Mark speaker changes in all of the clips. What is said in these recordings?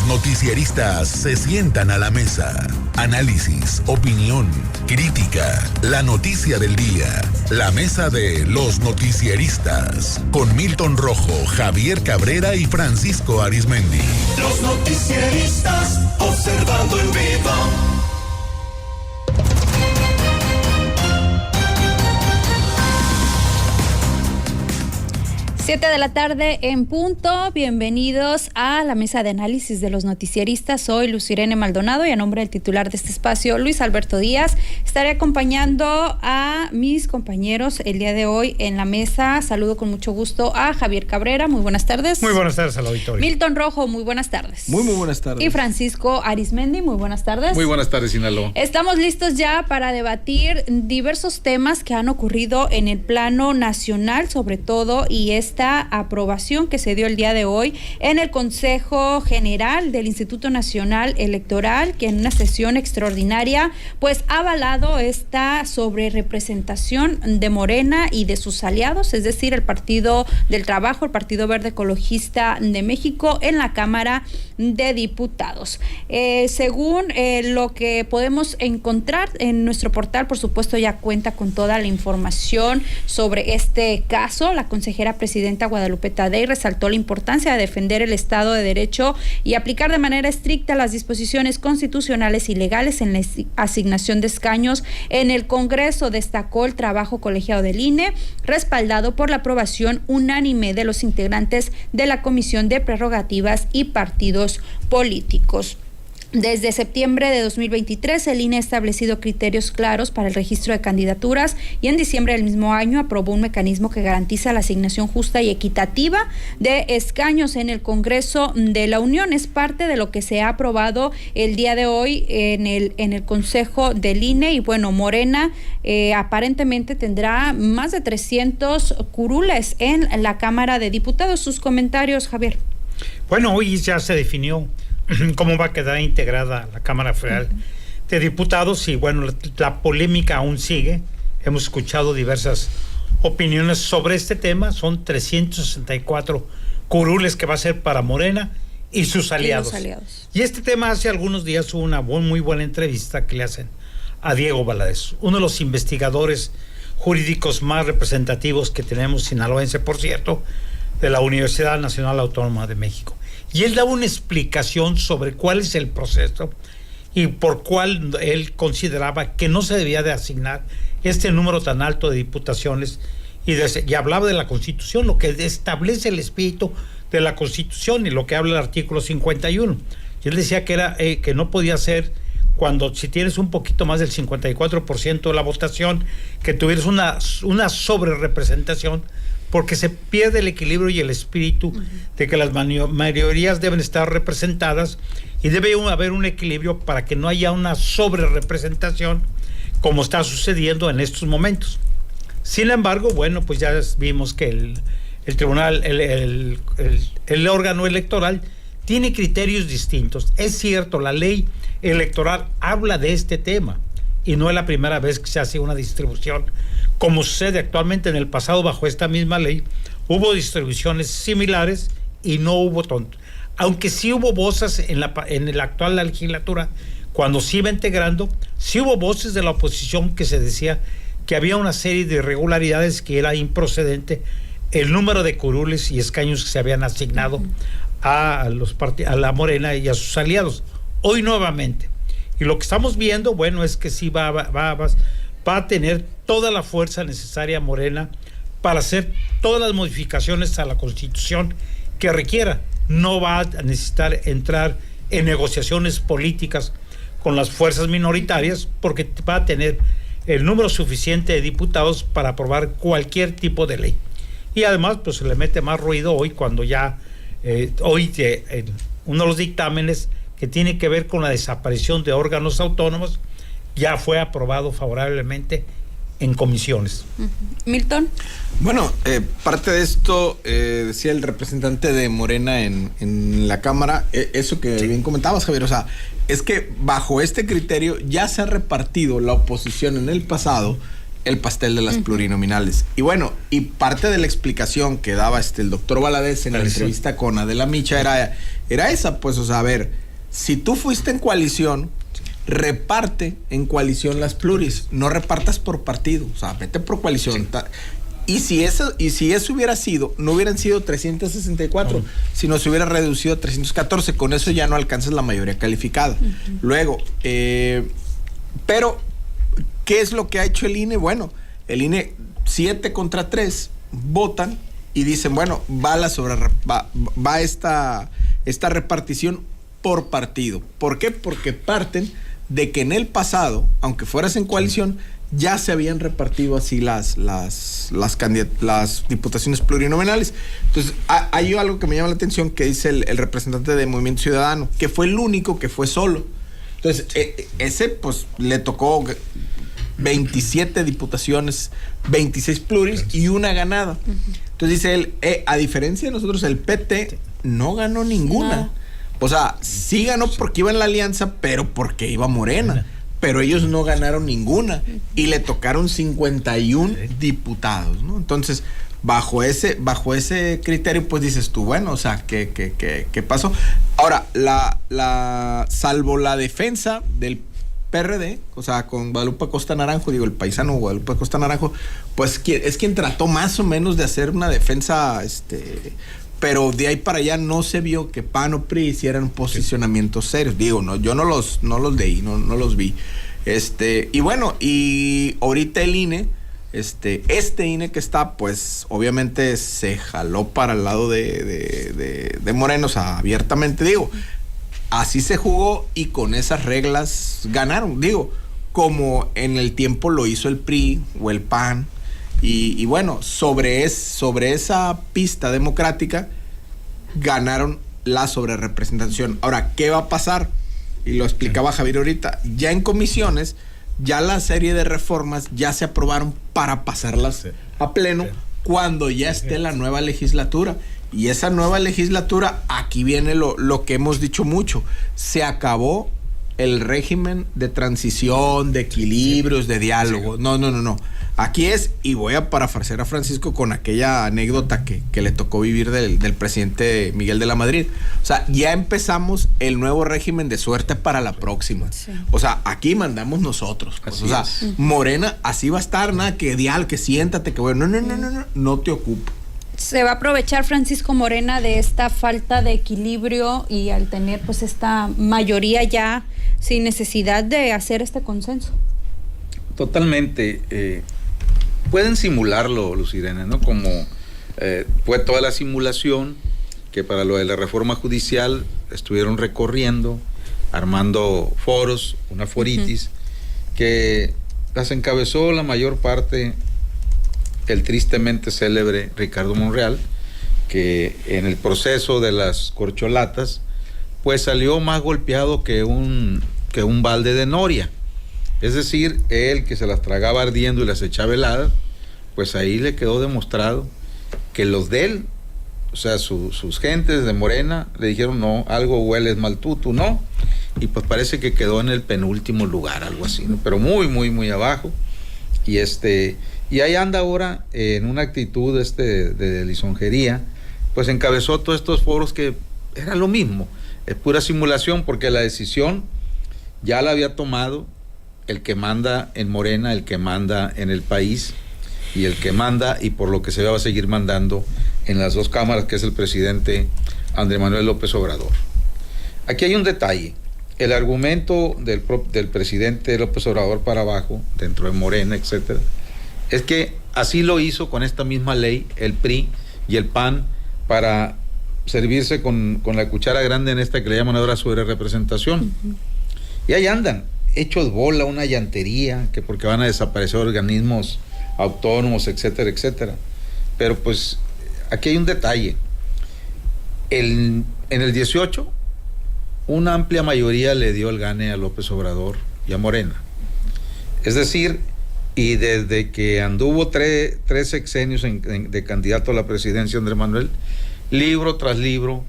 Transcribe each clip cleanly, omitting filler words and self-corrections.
Speaker 1: Los noticieristas se sientan a la mesa. Análisis, opinión, crítica, la noticia del día. La mesa de Los Noticieristas. Con Milton Rojo, Javier Cabrera y Francisco Arizmendi.
Speaker 2: Los noticieristas observando en vivo.
Speaker 3: 7 de la tarde en punto. Bienvenidos a la mesa de análisis de Los Noticieristas. Soy Luz Irene Maldonado y a nombre del titular de este espacio, Luis Alberto Díaz, estaré acompañando a mis compañeros el día de hoy en la mesa. Saludo con mucho gusto a Javier Cabrera. Muy buenas tardes.
Speaker 4: Muy buenas tardes al auditorio.
Speaker 3: Milton Rojo, muy buenas tardes.
Speaker 5: Muy buenas tardes.
Speaker 3: Y Francisco Arizmendi, muy buenas tardes.
Speaker 6: Muy buenas tardes, Sinaloa.
Speaker 3: Estamos listos ya para debatir diversos temas que han ocurrido en el plano nacional, sobre todo, y esta aprobación que se dio el día de hoy en el Consejo General del Instituto Nacional Electoral, que en una sesión extraordinaria pues ha avalado esta sobrerepresentación de Morena y de sus aliados, es decir, el Partido del Trabajo, el Partido Verde Ecologista de México en la Cámara de Diputados. Según lo que podemos encontrar en nuestro portal, por supuesto ya cuenta con toda la información sobre este caso. La consejera presidenta Guadalupe Tadei resaltó la importancia de defender el Estado de Derecho y aplicar de manera estricta las disposiciones constitucionales y legales en la asignación de escaños en el Congreso. Destacó el trabajo colegiado del INE, respaldado por la aprobación unánime de los integrantes de la Comisión de Prerrogativas y Partidos Políticos. Desde septiembre de 2023, el INE ha establecido criterios claros para el registro de candidaturas y en diciembre del mismo año aprobó un mecanismo que garantiza la asignación justa y equitativa de escaños en el Congreso de la Unión. Es parte de lo que se ha aprobado el día de hoy en el Consejo del INE. Y bueno, Morena aparentemente tendrá más de 300 curules en la Cámara de Diputados. Sus comentarios, Javier.
Speaker 4: Bueno, hoy ya se definió cómo va a quedar integrada la Cámara Federal de Diputados y bueno, la polémica aún sigue. Hemos escuchado diversas opiniones sobre este tema. Son 364 curules que va a ser para Morena y sus aliados. Y este tema, hace algunos días hubo una muy buena entrevista que le hacen a Diego Valadez, uno de los investigadores jurídicos más representativos que tenemos, sinaloense por cierto, de la Universidad Nacional Autónoma de México. Y él daba una explicación sobre cuál es el proceso y por cuál él consideraba que no se debía de asignar este número tan alto de diputaciones y hablaba de la Constitución, lo que establece el espíritu de la Constitución y lo que habla el artículo 51. Y él decía que era que no podía ser cuando si tienes un poquito más del 54% de la votación, que tuvieras una sobrerepresentación, porque se pierde el equilibrio y el espíritu de que las mayorías deben estar representadas y debe haber un equilibrio para que no haya una sobrerepresentación como está sucediendo en estos momentos. Sin embargo, bueno, pues ya vimos que el tribunal, el órgano electoral tiene criterios distintos. Es cierto, la ley electoral habla de este tema y no es la primera vez que se hace una distribución como sucede actualmente. En el pasado, bajo esta misma ley, hubo distribuciones similares y no hubo aunque sí hubo voces en la actual legislatura, cuando se iba integrando, sí hubo voces de la oposición que se decía que había una serie de irregularidades, que era improcedente el número de curules y escaños que se habían asignado a la Morena y a sus aliados. Hoy nuevamente. Y lo que estamos viendo, bueno, es que sí va a tener toda la fuerza necesaria Morena para hacer todas las modificaciones a la Constitución que requiera. No va a necesitar entrar en negociaciones políticas con las fuerzas minoritarias, porque va a tener el número suficiente de diputados para aprobar cualquier tipo de ley. Y además, pues se le mete más ruido hoy cuando ya uno de los dictámenes que tiene que ver con la desaparición de órganos autónomos ya fue aprobado favorablemente en comisiones.
Speaker 3: Milton.
Speaker 5: Bueno, parte de esto decía el representante de Morena en la Cámara, eso que bien comentabas, Javier, o sea, es que bajo este criterio ya se ha repartido la oposición en el pasado el pastel de las plurinominales. Y bueno, y parte de la explicación que daba el doctor Valadez en la entrevista con Adela Micha era esa, pues, o sea, a ver, si tú fuiste en coalición, reparte en coalición las pluris, no repartas por partido, o sea, vete por coalición. Y si eso hubiera sido, no hubieran sido 364, sino se hubiera reducido a 314, con eso ya no alcanzas la mayoría calificada. Luego, pero ¿qué es lo que ha hecho el INE? Bueno, el INE 7 contra 3 votan y dicen, bueno, va esta repartición por partido. ¿Por qué? Porque parten de que en el pasado, aunque fueras en coalición, ya se habían repartido así las diputaciones plurinominales. Entonces, hay algo que me llama la atención que dice el representante de Movimiento Ciudadano, que fue el único que fue solo. Entonces, ese pues le tocó 27 diputaciones, 26 pluris y una ganada. Entonces dice él, a diferencia de nosotros, el PT no ganó ninguna. No. O sea, sí ganó porque iba en la alianza, pero porque iba Morena. Pero ellos no ganaron ninguna y le tocaron 51 diputados, ¿no? Entonces, bajo ese criterio, pues dices tú, bueno, o sea, ¿qué pasó? Ahora, salvo la defensa del PRD, o sea, con Guadalupe Acosta Naranjo, el paisano Guadalupe Acosta Naranjo, pues es quien trató más o menos de hacer una defensa, pero de ahí para allá no se vio que PAN o PRI hicieran posicionamientos serios. Digo, no, yo no los leí, no los vi. Y bueno, y ahorita el INE, este INE que está, pues obviamente se jaló para el lado de Moreno, o sea, abiertamente digo, así se jugó y con esas reglas ganaron, digo, como en el tiempo lo hizo el PRI o el PAN. Y bueno, sobre esa pista democrática ganaron la sobrerepresentación. Ahora, ¿qué va a pasar? Y lo explicaba Javier ahorita. Ya en comisiones, ya la serie de reformas ya se aprobaron para pasarlas a pleno cuando ya esté la nueva legislatura. Y esa nueva legislatura, aquí viene lo que hemos dicho mucho. Se acabó el régimen de transición, de equilibrios, de diálogo. No. Aquí es, y voy a parafrasear a Francisco con aquella anécdota que le tocó vivir del presidente Miguel de la Madrid. O sea, ya empezamos el nuevo régimen de suerte para la próxima. Sí. O sea, aquí mandamos nosotros. Pues. O sea, Morena así va a estar, nada que que siéntate, que bueno, no te ocupo.
Speaker 3: Se va a aprovechar Francisco Morena de esta falta de equilibrio y al tener pues esta mayoría ya sin necesidad de hacer este consenso.
Speaker 6: Totalmente. Pueden simularlo, Lucirena, ¿no? Como fue toda la simulación que para lo de la reforma judicial estuvieron recorriendo, armando foros, una foritis, que las encabezó la mayor parte el tristemente célebre Ricardo Monreal, que en el proceso de las corcholatas, pues salió más golpeado que un balde de noria. Es decir, él que se las tragaba ardiendo y las echaba heladas, pues ahí le quedó demostrado que los de él, o sea, sus gentes de Morena, le dijeron, no, algo hueles mal tú no, y pues parece que quedó en el penúltimo lugar, algo así, ¿no? Pero muy, muy, muy abajo, y ahí anda ahora en una actitud de lisonjería, pues encabezó todos estos foros que era lo mismo, es pura simulación, porque la decisión ya la había tomado el que manda en Morena, el que manda en el país y el que manda, y por lo que se va a seguir mandando en las dos cámaras, que es el presidente Andrés Manuel López Obrador. Aquí hay un detalle. El argumento del presidente López Obrador para abajo, dentro de Morena, etcétera, es que así lo hizo con esta misma ley el PRI y el PAN para servirse con la cuchara grande en esta que le llaman ahora sobrerepresentación. Y ahí andan, hechos bola, una llantería, que porque van a desaparecer organismos autónomos, etcétera, etcétera. Pero pues aquí hay un detalle. En el 18, una amplia mayoría le dio el gane a López Obrador y a Morena. Es decir, y desde que anduvo tres sexenios de candidato a la presidencia Andrés Manuel, libro tras libro,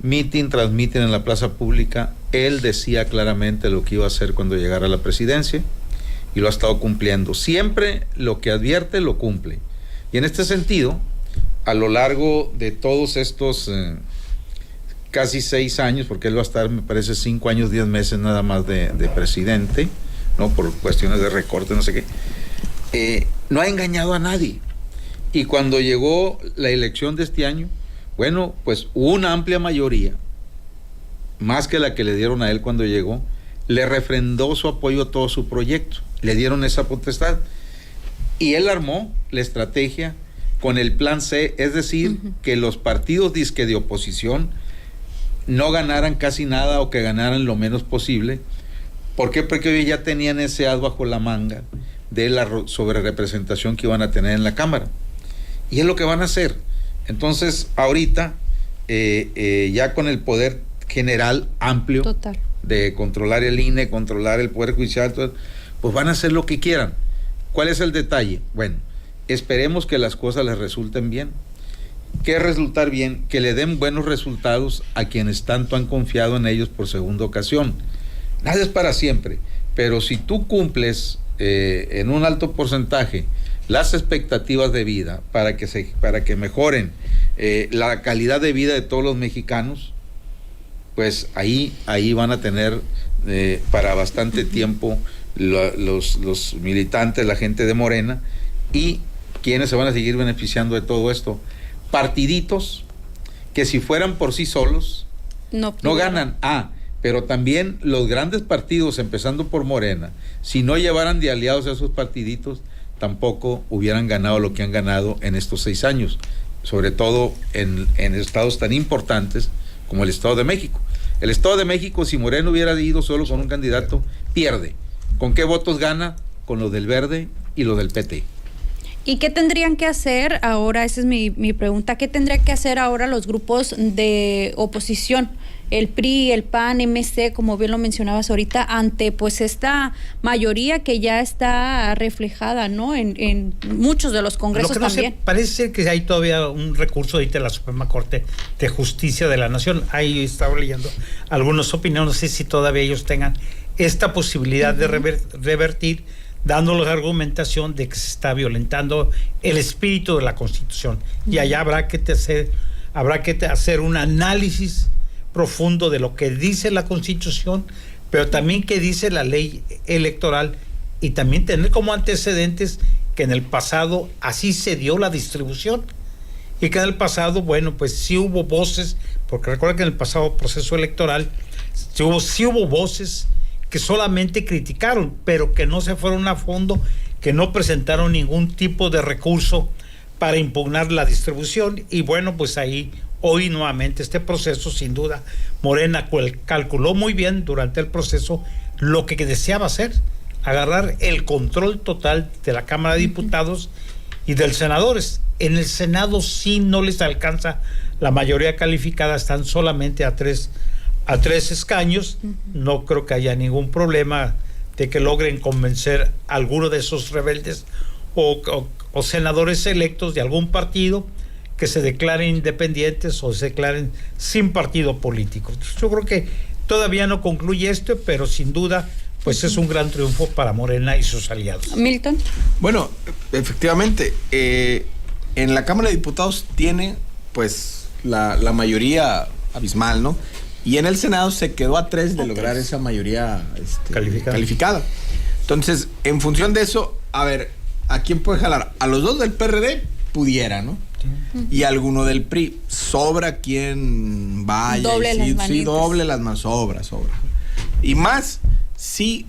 Speaker 6: mitin tras mitin en la plaza pública, él decía claramente lo que iba a hacer cuando llegara a la presidencia, y lo ha estado cumpliendo. Siempre lo que advierte lo cumple. Y en este sentido, a lo largo de todos estos casi 6 años, porque él va a estar, me parece, 5 años, 10 meses nada más de presidente, ¿no? Por cuestiones de recorte, no sé qué, no ha engañado a nadie. Y cuando llegó la elección de este año, bueno, pues hubo una amplia mayoría, más que la que le dieron a él cuando llegó, le refrendó su apoyo a todo su proyecto, le dieron esa potestad. Y él armó la estrategia con el plan C, es decir, que los partidos disque de oposición no ganaran casi nada o que ganaran lo menos posible. ¿Por qué? Porque ellos ya tenían ese as bajo la manga de la sobrerepresentación que iban a tener en la Cámara. Y es lo que van a hacer. Entonces, ahorita, ya con el poder general amplio,
Speaker 3: total,
Speaker 6: de controlar el INE, controlar el Poder Judicial, pues van a hacer lo que quieran. ¿Cuál es el detalle? Bueno, esperemos que las cosas les resulten bien. ¿Qué resultar bien? Que le den buenos resultados a quienes tanto han confiado en ellos por segunda ocasión. Nada es para siempre, pero si tú cumples en un alto porcentaje las expectativas de vida para que mejoren la calidad de vida de todos los mexicanos, pues ahí van a tener para bastante tiempo los militantes, la gente de Morena, y quienes se van a seguir beneficiando de todo esto. Partiditos que si fueran por sí solos no ganan. Pero también los grandes partidos, empezando por Morena, si no llevaran de aliados a esos partiditos, tampoco hubieran ganado lo que han ganado en estos 6 años, sobre todo en estados tan importantes como el Estado de México. El Estado de México, si Morena hubiera ido solo con un candidato, pierde. ¿Con qué votos gana? Con los del Verde y los del PT.
Speaker 3: ¿Y qué tendrían que hacer ahora? Esa es mi pregunta. ¿Qué tendrían que hacer ahora los grupos de oposición? El PRI, el PAN, MC, como bien lo mencionabas ahorita, ante pues esta mayoría que ya está reflejada, ¿no? En muchos de los congresos
Speaker 4: lo que no
Speaker 3: también.
Speaker 4: Parece ser que hay todavía un recurso ahorita de la Suprema Corte de Justicia de la Nación. Ahí estaba leyendo algunas opiniones, no sé si todavía ellos tengan esta posibilidad de revertir, dándoles argumentación de que se está violentando el espíritu de la Constitución. Y allá habrá que hacer un análisis profundo de lo que dice la Constitución, pero también que dice la ley electoral, y también tener como antecedentes que en el pasado así se dio la distribución, y que en el pasado, bueno, pues sí hubo voces, porque recuerda que en el pasado proceso electoral sí hubo voces que solamente criticaron, pero que no se fueron a fondo, que no presentaron ningún tipo de recurso para impugnar la distribución. Y bueno, pues ahí hoy nuevamente este proceso, sin duda, Morena calculó muy bien durante el proceso lo que deseaba hacer, agarrar el control total de la Cámara de Diputados y de los senadores. En el Senado sí no les alcanza la mayoría calificada, están solamente a tres escaños. No creo que haya ningún problema de que logren convencer a alguno de esos rebeldes o senadores electos de algún partido que se declaren independientes o se declaren sin partido político. Yo creo que todavía no concluye esto, pero sin duda pues es un gran triunfo para Morena y sus aliados.
Speaker 3: Milton.
Speaker 5: Bueno, efectivamente, en la Cámara de Diputados tiene pues la mayoría abismal, ¿no? Y en el Senado se quedó a 3 de lograr esa mayoría calificada. Entonces, en función de eso, a ver, ¿a quién puede jalar? A los 2 del PRD pudiera, ¿no? Y alguno del PRI. Sobra quien vaya. Doble las manos. Sobra. Y más si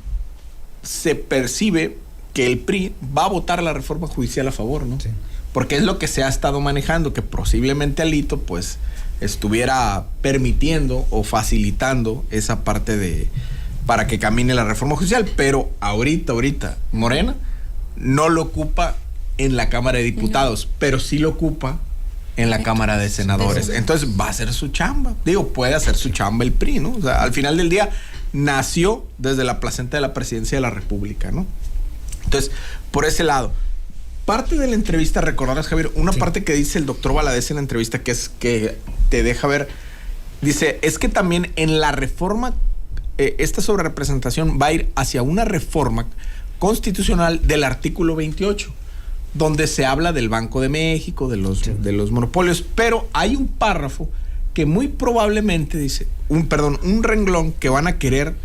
Speaker 5: se percibe que el PRI va a votar la reforma judicial a favor, ¿no? Sí. Porque es lo que se ha estado manejando, que posiblemente Alito, pues, estuviera permitiendo o facilitando esa parte para que camine la reforma judicial. Pero ahorita, Morena no lo ocupa en la Cámara de Diputados, pero sí lo ocupa en la Cámara de Senadores. Entonces va a hacer su chamba. Puede hacer su chamba el PRI, ¿no? O sea, al final del día nació desde la placenta de la Presidencia de la República, ¿no? Entonces, por ese lado, parte de la entrevista, recordarás, Javier, una parte que dice el doctor Valadez en la entrevista, que es que te deja ver, dice, es que también en la reforma, esta sobrerepresentación va a ir hacia una reforma constitucional del artículo 28, donde se habla del Banco de México, de los monopolios, pero hay un párrafo que muy probablemente dice, un renglón que van a querer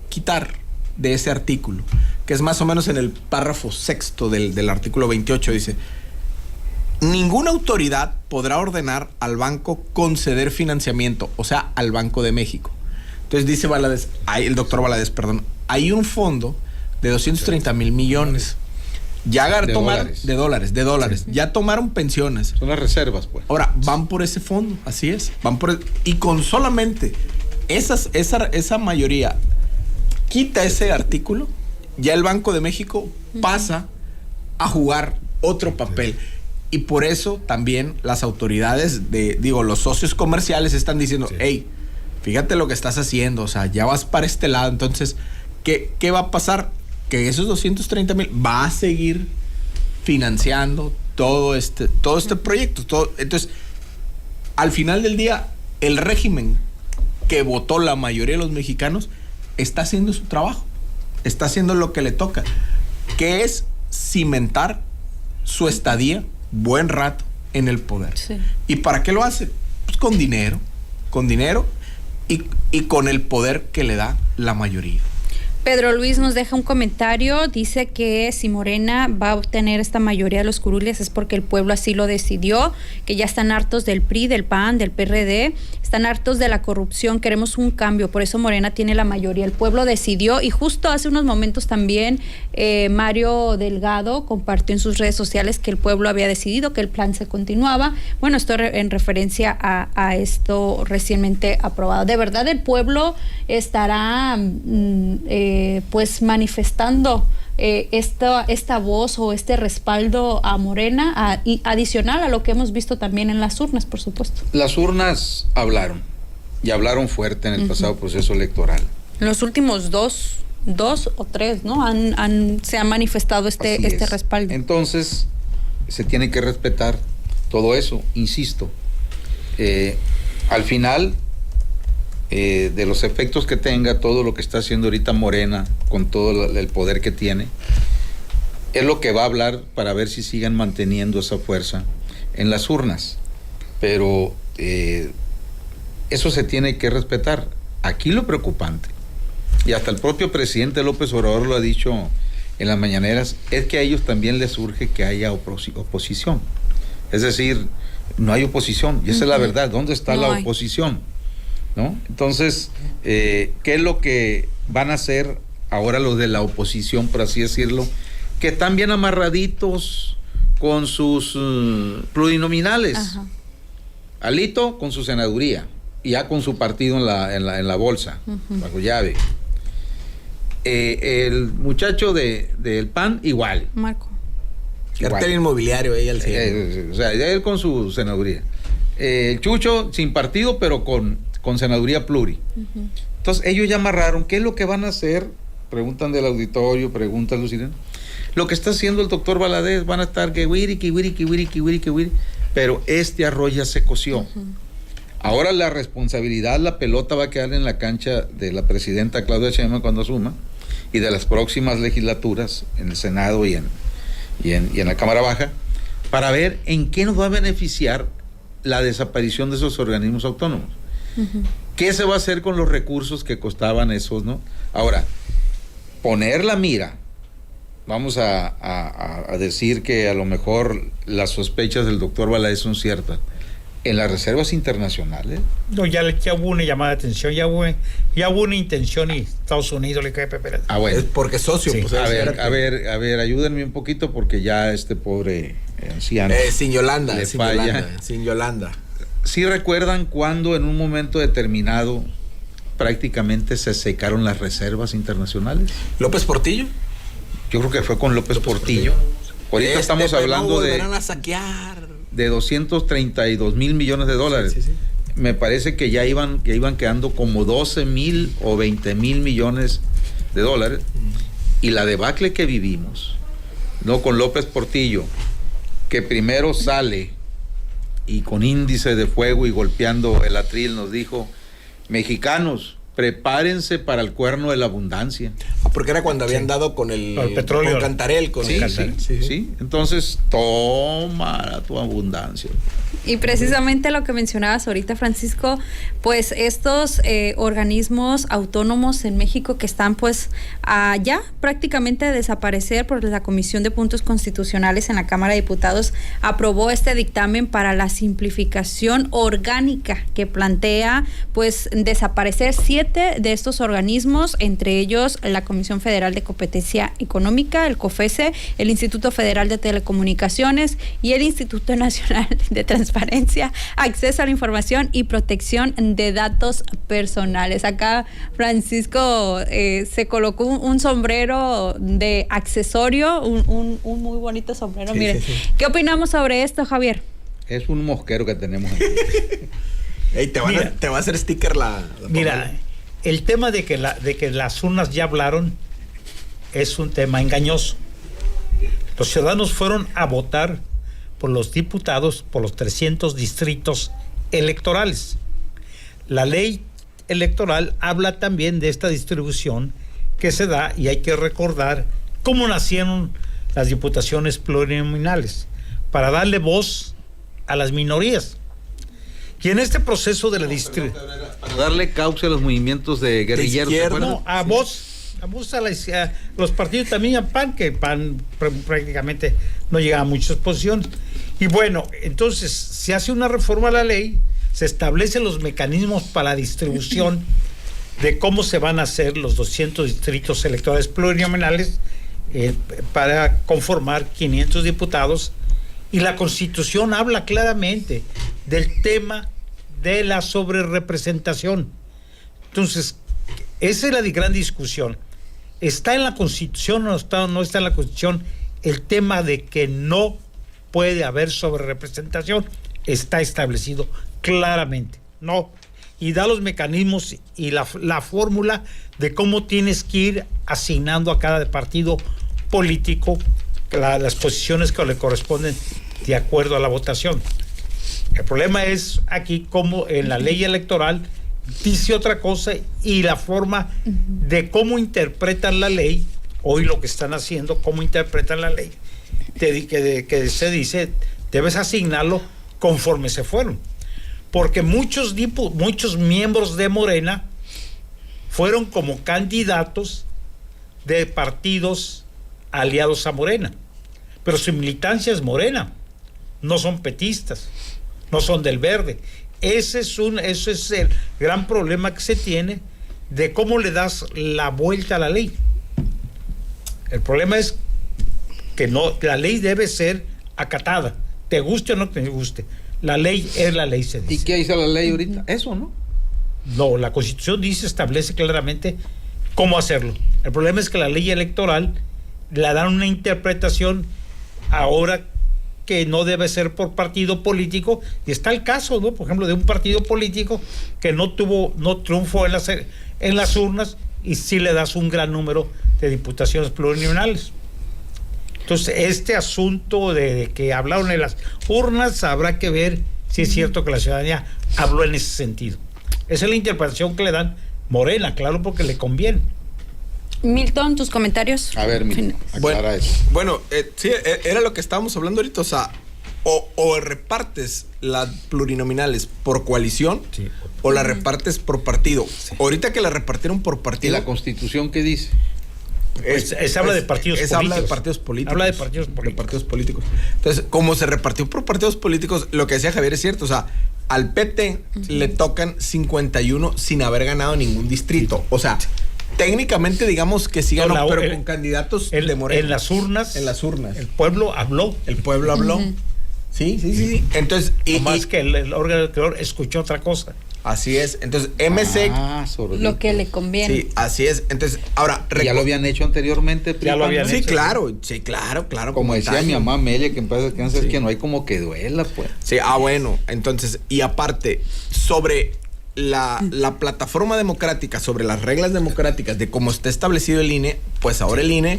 Speaker 5: quitar de ese artículo, que es más o menos en el párrafo sexto del artículo 28, dice: ninguna autoridad podrá ordenar al banco conceder financiamiento, o sea, al Banco de México. Entonces dice el doctor Valadez, hay un fondo de 230 mil millones. Ya de dólares. Ya tomaron pensiones.
Speaker 6: Son las reservas, pues.
Speaker 5: Ahora, van por ese fondo, así es. Y con solamente esa mayoría quita ese artículo, ya el Banco de México pasa a jugar otro papel. Y por eso también las autoridades los socios comerciales están diciendo, hey, fíjate lo que estás haciendo, o sea, ya vas para este lado. Entonces, ¿qué va a pasar? Que esos 230 mil va a seguir financiando todo este proyecto. Entonces, al final del día, el régimen que votó la mayoría de los mexicanos está haciendo su trabajo, está haciendo lo que le toca, que es cimentar su estadía buen rato en el poder. Sí. ¿Y para qué lo hace? Pues con dinero y con el poder que le da la mayoría.
Speaker 3: Pedro Luis nos deja un comentario, dice que si Morena va a obtener esta mayoría de los curules es porque el pueblo así lo decidió, que ya están hartos del PRI, del PAN, del PRD, están hartos de la corrupción, queremos un cambio, por eso Morena tiene la mayoría, el pueblo decidió. Y justo hace unos momentos también Mario Delgado compartió en sus redes sociales que el pueblo había decidido, que el plan se continuaba. Bueno, esto en referencia a esto recientemente aprobado. ¿De verdad el pueblo estará pues manifestando esta voz o este respaldo a Morena, y adicional a lo que hemos visto también en las urnas, por supuesto?
Speaker 6: Las urnas hablaron, y hablaron fuerte en el pasado proceso electoral.
Speaker 3: En los últimos dos o tres, ¿no? Se ha manifestado este respaldo. Entonces,
Speaker 6: se tiene que respetar todo eso, insisto. Al final, de los efectos que tenga todo lo que está haciendo ahorita Morena, con todo el poder que tiene, es lo que va a hablar para ver si sigan manteniendo esa fuerza en las urnas. Pero eso se tiene que respetar. Aquí lo preocupante, y hasta el propio presidente López Obrador lo ha dicho en las mañaneras, es que a ellos también les urge que haya oposición. Es decir, no hay oposición, y esa es la verdad. ¿Dónde está la oposición? ¿No? Entonces, ¿qué es lo que van a hacer ahora los de la oposición, por así decirlo, que están bien amarraditos con sus plurinominales? Ajá. Alito con su senaduría y ya con su partido en la bolsa, bajo llave. El muchacho del PAN igual.
Speaker 3: Marco.
Speaker 5: Cartel inmobiliario ahí al
Speaker 6: cielo. O sea, él con su senaduría. El Chucho sin partido, pero con senaduría pluri. Entonces ellos ya amarraron. ¿Qué es lo que van a hacer? Preguntan del auditorio, preguntan los sirenos. Lo que está haciendo el doctor Valadez, van a estar que wiri, pero este arroz ya se coció. Ahora la responsabilidad, la pelota va a quedar en la cancha de la presidenta Claudia Sheinbaum cuando asuma, y de las próximas legislaturas en el Senado y en la Cámara Baja, para ver en qué nos va a beneficiar la desaparición de esos organismos autónomos. ¿Qué se va a hacer con los recursos que costaban esos, no? Ahora, poner la mira, vamos a decir que a lo mejor las sospechas del doctor Valadez son ciertas, en las reservas internacionales.
Speaker 4: No, ya hubo una llamada de atención, ya hubo una intención, y Estados Unidos le cae Pepe.
Speaker 5: Bueno. Es porque es socio.
Speaker 6: Sí. Pues, a ver, ayúdenme un poquito, porque ya este pobre anciano
Speaker 5: sin Yolanda.
Speaker 6: ¿Sí recuerdan cuando en un momento determinado prácticamente se secaron las reservas internacionales?
Speaker 5: ¿López Portillo?
Speaker 6: Yo creo que fue con López Portillo. Ahorita estamos hablando
Speaker 5: a saquear
Speaker 6: de 232 mil millones de dólares. Sí. Me parece que ya iban quedando como 12 mil o 20 mil millones de dólares. Y la debacle que vivimos, ¿no? Con López Portillo, que primero sale y con índice de fuego y golpeando el atril nos dijo: mexicanos, prepárense para el cuerno de la abundancia.
Speaker 5: Porque era cuando habían dado con el
Speaker 4: petróleo.
Speaker 5: Con Cantarell.
Speaker 6: Sí. Entonces, toma tu abundancia.
Speaker 3: Y precisamente lo que mencionabas ahorita, Francisco, pues estos organismos autónomos en México que están pues ya prácticamente a desaparecer por la Comisión de Puntos Constitucionales en la Cámara de Diputados aprobó este dictamen para la simplificación orgánica que plantea pues desaparecer 7 de estos organismos, entre ellos la Comisión Federal de Competencia Económica, el COFESE, el Instituto Federal de Telecomunicaciones y el Instituto Nacional de Transparencia, Acceso a la Información y Protección de Datos Personales. Acá Francisco se colocó un sombrero de accesorio, un muy bonito sombrero.
Speaker 5: Sí,
Speaker 3: Miren,
Speaker 5: sí.
Speaker 3: ¿qué opinamos sobre esto, Javier?
Speaker 6: Es un mosquero que tenemos aquí.
Speaker 5: Ey, te va a hacer sticker la
Speaker 4: Mira, el tema de que las urnas ya hablaron es un tema engañoso. Los ciudadanos fueron a votar por los diputados, por los 300 distritos electorales. La ley electoral habla también de esta distribución que se da, y hay que recordar cómo nacieron las diputaciones plurinominales, para darle voz a las minorías. Y en este proceso de la distribución...
Speaker 6: Para darle cauce a los movimientos de guerrilleros. ¿te acuerdas?
Speaker 4: No, a voz a los partidos, también a PAN, que PAN prácticamente no llega a muchas posiciones. Y bueno, entonces se hace una reforma a la ley, se establecen los mecanismos para la distribución de cómo se van a hacer los 200 distritos electorales plurinominales para conformar 500 diputados, y la Constitución habla claramente del tema de la sobrerepresentación. Entonces, esa es la gran discusión. ¿Está en la Constitución o no está en la Constitución el tema de que no puede haber sobrerepresentación? Está establecido claramente, ¿no? Y da los mecanismos y la fórmula de cómo tienes que ir asignando a cada partido político las posiciones que le corresponden de acuerdo a la votación. El problema es aquí cómo en la ley electoral dice otra cosa, y la forma de cómo interpretan la ley, hoy lo que están haciendo, cómo interpretan la ley, que se dice, debes asignarlo conforme se fueron. Porque muchos miembros de Morena fueron como candidatos de partidos aliados a Morena, pero su militancia es Morena, no son petistas, no son del Verde. Ese es el gran problema que se tiene de cómo le das la vuelta a la ley. El problema es que la ley debe ser acatada, te guste o no te guste. La ley es la ley, se dice.
Speaker 6: ¿Y qué dice la ley ahorita? Eso, ¿no?
Speaker 4: No, la Constitución establece claramente cómo hacerlo. El problema es que la ley electoral le dan una interpretación ahora que no debe ser por partido político, y está el caso, ¿no? Por ejemplo, de un partido político que no triunfó en las urnas, y sí le das un gran número de diputaciones plurinominales. Entonces, este asunto de que hablaron en las urnas, habrá que ver si es cierto que la ciudadanía habló en ese sentido. Esa es la interpretación que le dan Morena, claro, porque le conviene.
Speaker 3: Milton, tus comentarios.
Speaker 6: A ver, Milton, aclara eso.
Speaker 5: Bueno, sí, era lo que estábamos hablando ahorita, o sea, o repartes las plurinominales por coalición, sí, o las repartes por partido. Sí. Ahorita que la repartieron por partido...
Speaker 6: ¿Y la Constitución qué dice?
Speaker 4: Habla de partidos políticos.
Speaker 5: Habla de partidos políticos.
Speaker 4: Habla de partidos políticos.
Speaker 5: Entonces, como se repartió por partidos políticos, lo que decía Javier es cierto, o sea, al PT le tocan 51 sin haber ganado ningún distrito. O sea, técnicamente digamos que sí ganó, pero con candidatos de Morena.
Speaker 4: En las urnas.
Speaker 5: El
Speaker 4: pueblo habló.
Speaker 5: Sí. Entonces,
Speaker 4: más que el órgano electoral escuchó otra cosa.
Speaker 5: Así es. Entonces, MC...
Speaker 3: lo que le conviene.
Speaker 5: Sí, así es. Entonces, ahora...
Speaker 6: ¿Ya lo habían hecho anteriormente?
Speaker 4: Ya lo habían hecho.
Speaker 5: Sí, claro.
Speaker 6: Como decía mi mamá Amelia, que en paz descanse, es que no hay como que duela, pues.
Speaker 5: Sí, bueno. Entonces, y aparte, sobre la plataforma democrática, sobre las reglas democráticas de cómo está establecido el INE, pues ahora el INE,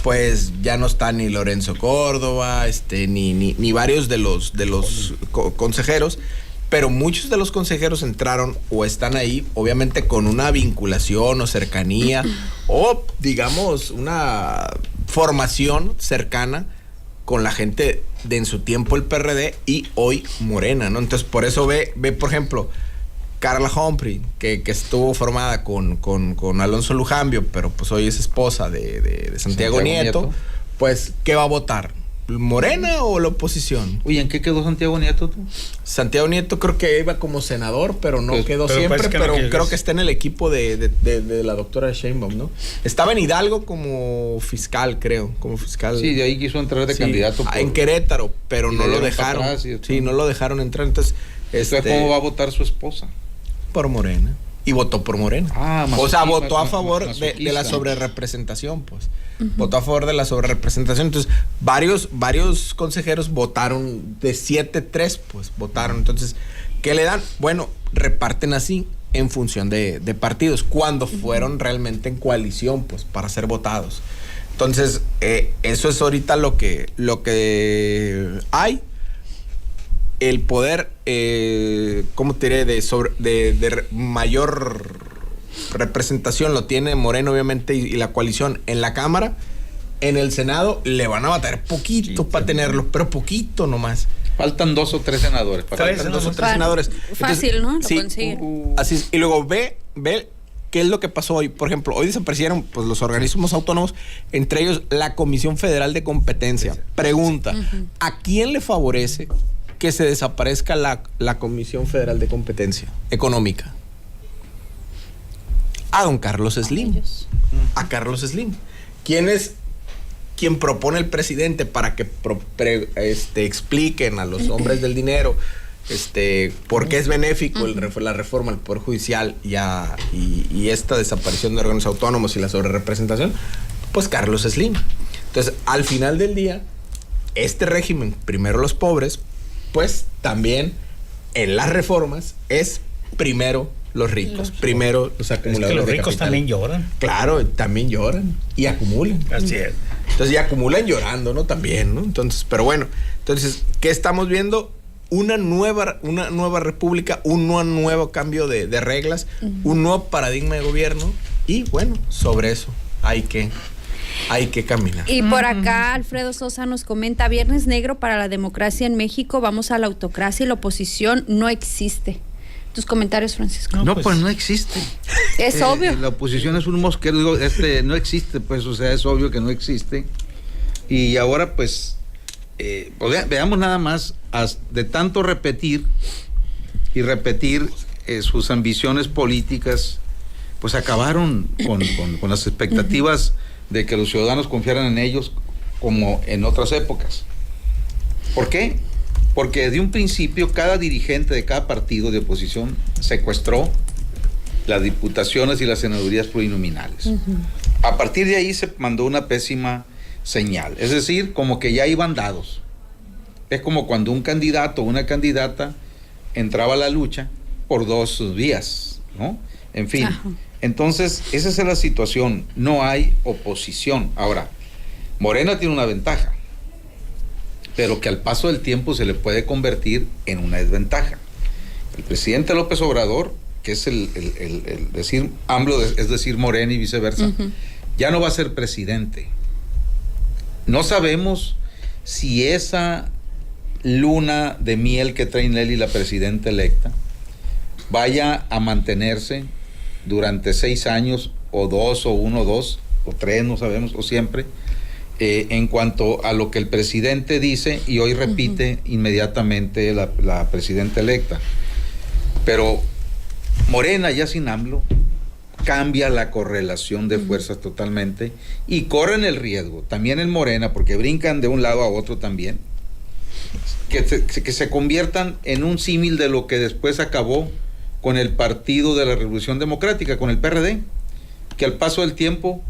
Speaker 5: pues ya no está ni Lorenzo Córdoba, ni varios de los consejeros. pero muchos de los consejeros entraron o están ahí, obviamente con una vinculación o cercanía o, digamos, una formación cercana con la gente de en su tiempo el PRD y hoy Morena, ¿no? Entonces, por eso ve por ejemplo, Carla Humphrey, que estuvo formada con Alonso Lujambio, pero pues hoy es esposa de Santiago Nieto, pues, ¿qué va a votar? ¿Morena o la oposición?
Speaker 6: Oye, ¿en qué quedó Santiago Nieto tú?
Speaker 5: Santiago Nieto creo que iba como senador, pero no quedó siempre, pero creo que está en el equipo de la doctora Sheinbaum, ¿no? Estaba en Hidalgo como fiscal, creo, como fiscal.
Speaker 6: Sí, de ahí quiso entrar de candidato.
Speaker 5: En Querétaro, pero no lo dejaron. Atrás, sí, no lo dejaron entrar, entonces...
Speaker 6: ¿Cómo va a votar su esposa?
Speaker 5: Por Morena. Y votó por Morena. O sea, votó a favor de la sobrerepresentación, pues. Votó a favor de la sobrerepresentación. Entonces, varios consejeros votaron de 7-3, pues, votaron. Entonces, ¿qué le dan? Bueno, reparten así en función de partidos, cuando fueron realmente en coalición, pues, para ser votados. Entonces, eso es ahorita lo que hay. El poder, ¿cómo te diré? De mayor representación lo tiene Moreno, obviamente, y la coalición en la Cámara. En el Senado le van a batallar poquito para tenerlo, pero poquito nomás.
Speaker 6: Faltan 2 o 3 senadores.
Speaker 5: Faltan 2 o 3 senadores.
Speaker 3: Fácil, ¿no?
Speaker 5: Sí, así es. Y luego ve qué es lo que pasó hoy. Por ejemplo, hoy desaparecieron pues, los organismos autónomos, entre ellos la Comisión Federal de Competencia. Pregunta, ¿a quién le favorece que se desaparezca la Comisión Federal de Competencia Económica? A don Carlos Slim. A Carlos Slim. ¿Quién es quien propone el presidente para que expliquen a los hombres del dinero por qué es benéfico la reforma al Poder Judicial y esta desaparición de órganos autónomos y la sobrerepresentación? Pues Carlos Slim. Entonces, al final del día, este régimen, primero los pobres, pues también en las reformas es primero los ricos, primero los acumuladores.
Speaker 4: Es que los ricos también lloran.
Speaker 5: Claro, también lloran y acumulan.
Speaker 4: Así es.
Speaker 5: Entonces, y acumulan llorando, ¿no? También, ¿no? Entonces, pero bueno, entonces, ¿qué estamos viendo? Una nueva república, un nuevo cambio de reglas, un nuevo paradigma de gobierno y bueno, sobre eso hay que caminar.
Speaker 3: Y por acá Alfredo Sosa nos comenta: Viernes negro para la democracia en México, vamos a la autocracia y la oposición no existe. Tus comentarios, Francisco.
Speaker 6: No, pues no existe.
Speaker 3: Es obvio.
Speaker 6: La oposición es un mosquero, digo, no existe, pues, o sea, es obvio que no existe. Y ahora, pues veamos nada más, de tanto repetir sus ambiciones políticas, pues acabaron con las expectativas de que los ciudadanos confiaran en ellos como en otras épocas. ¿Por qué? Porque de un principio cada dirigente de cada partido de oposición secuestró las diputaciones y las senadurías plurinominales. A partir de ahí se mandó una pésima señal, es decir, como que ya iban dados. Es como cuando un candidato o una candidata entraba a la lucha por 2 vías, ¿no? En fin, entonces esa es la situación, no hay oposición. Ahora, Morena tiene una ventaja, pero que al paso del tiempo se le puede convertir en una desventaja. El presidente López Obrador, que es el decir AMLO, es decir Morena y viceversa, ya no va a ser presidente. No sabemos si esa luna de miel que trae Nelly, la presidenta electa, vaya a mantenerse durante 6 años, o 2, o 1, 2, o 3, no sabemos, o siempre, en cuanto a lo que el presidente dice, y hoy repite inmediatamente la presidenta electa. Pero Morena, ya sin AMLO, cambia la correlación de fuerzas totalmente, y corren el riesgo, también en Morena, porque brincan de un lado a otro también, que se conviertan en un símil de lo que después acabó con el Partido de la Revolución Democrática, con el PRD, que al paso del tiempo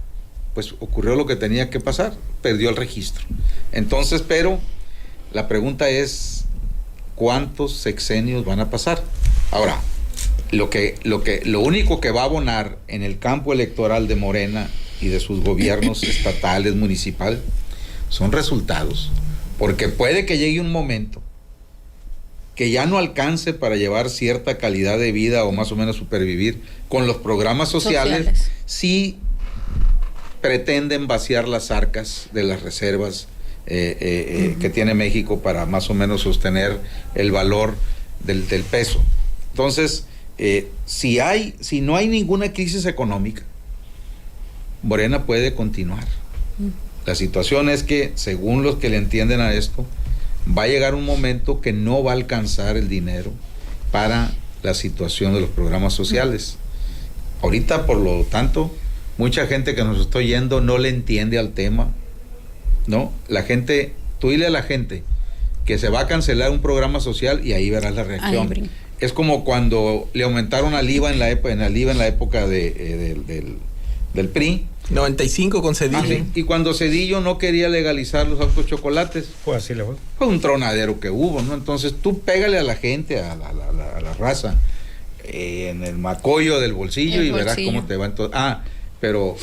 Speaker 6: pues ocurrió lo que tenía que pasar, perdió el registro. Entonces, pero la pregunta es, ¿cuántos sexenios van a pasar? Ahora, lo único que va a abonar en el campo electoral de Morena y de sus gobiernos estatales, municipales, son resultados, porque puede que llegue un momento que ya no alcance para llevar cierta calidad de vida o más o menos supervivir con los programas sociales. Sí pretenden vaciar las arcas de las reservas que tiene México para más o menos sostener el valor del peso. Entonces, si no hay ninguna crisis económica, Morena puede continuar. La situación es que, según los que le entienden a esto, va a llegar un momento que no va a alcanzar el dinero para la situación de los programas sociales. Ahorita, por lo tanto, mucha gente que nos está oyendo no le entiende al tema, ¿no? La gente, tú dile a la gente que se va a cancelar un programa social y ahí verás la reacción. Es como cuando le aumentaron al IVA en la época del PRI.
Speaker 5: 95 con Cedillo.
Speaker 6: Sí. Y cuando Cedillo no quería legalizar los autos chocolates,
Speaker 4: Pues así le fue.
Speaker 6: fue un tronadero que hubo, ¿no? Entonces tú pégale a la gente, a la raza, en el macollo del bolsillo y verás cómo te va. Entonces, pero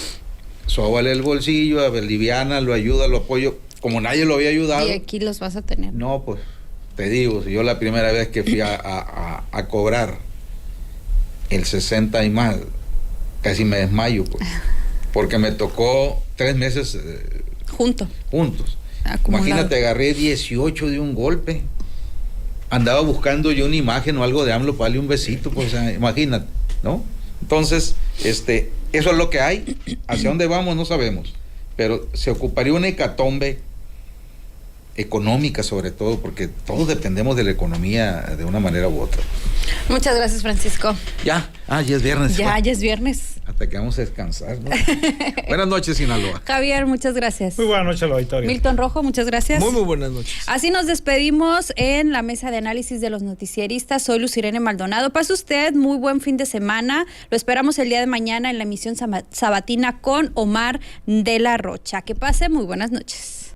Speaker 6: sóbale el bolsillo, liviana, lo ayuda, lo apoyo, como nadie lo había ayudado.
Speaker 3: Y aquí los vas a tener.
Speaker 6: No, pues, te digo, si yo la primera vez que fui a cobrar el 60 y más, casi me desmayo, pues, porque me tocó 3 meses juntos.
Speaker 3: Acumulado.
Speaker 6: Imagínate, agarré 18 de un golpe. Andaba buscando yo una imagen o algo de AMLO para darle un besito, pues, o sea, imagínate, ¿no? Entonces, eso es lo que hay. Hacia dónde vamos no sabemos, pero se ocuparía una hecatombe económica, sobre todo, porque todos dependemos de la economía de una manera u otra.
Speaker 3: Muchas gracias, Francisco.
Speaker 6: Ya es viernes.
Speaker 3: Ya es viernes.
Speaker 6: Hasta que vamos a descansar, ¿no? Buenas noches, Sinaloa.
Speaker 3: Javier, muchas gracias.
Speaker 4: Muy buenas noches, auditorio.
Speaker 3: Milton Rojo, muchas gracias.
Speaker 5: Muy buenas noches.
Speaker 3: Así nos despedimos en la mesa de análisis de los noticieristas. Soy Luz Irene Maldonado. Pase usted muy buen fin de semana. Lo esperamos el día de mañana en la emisión sabatina con Omar de la Rocha. Que pase muy buenas noches.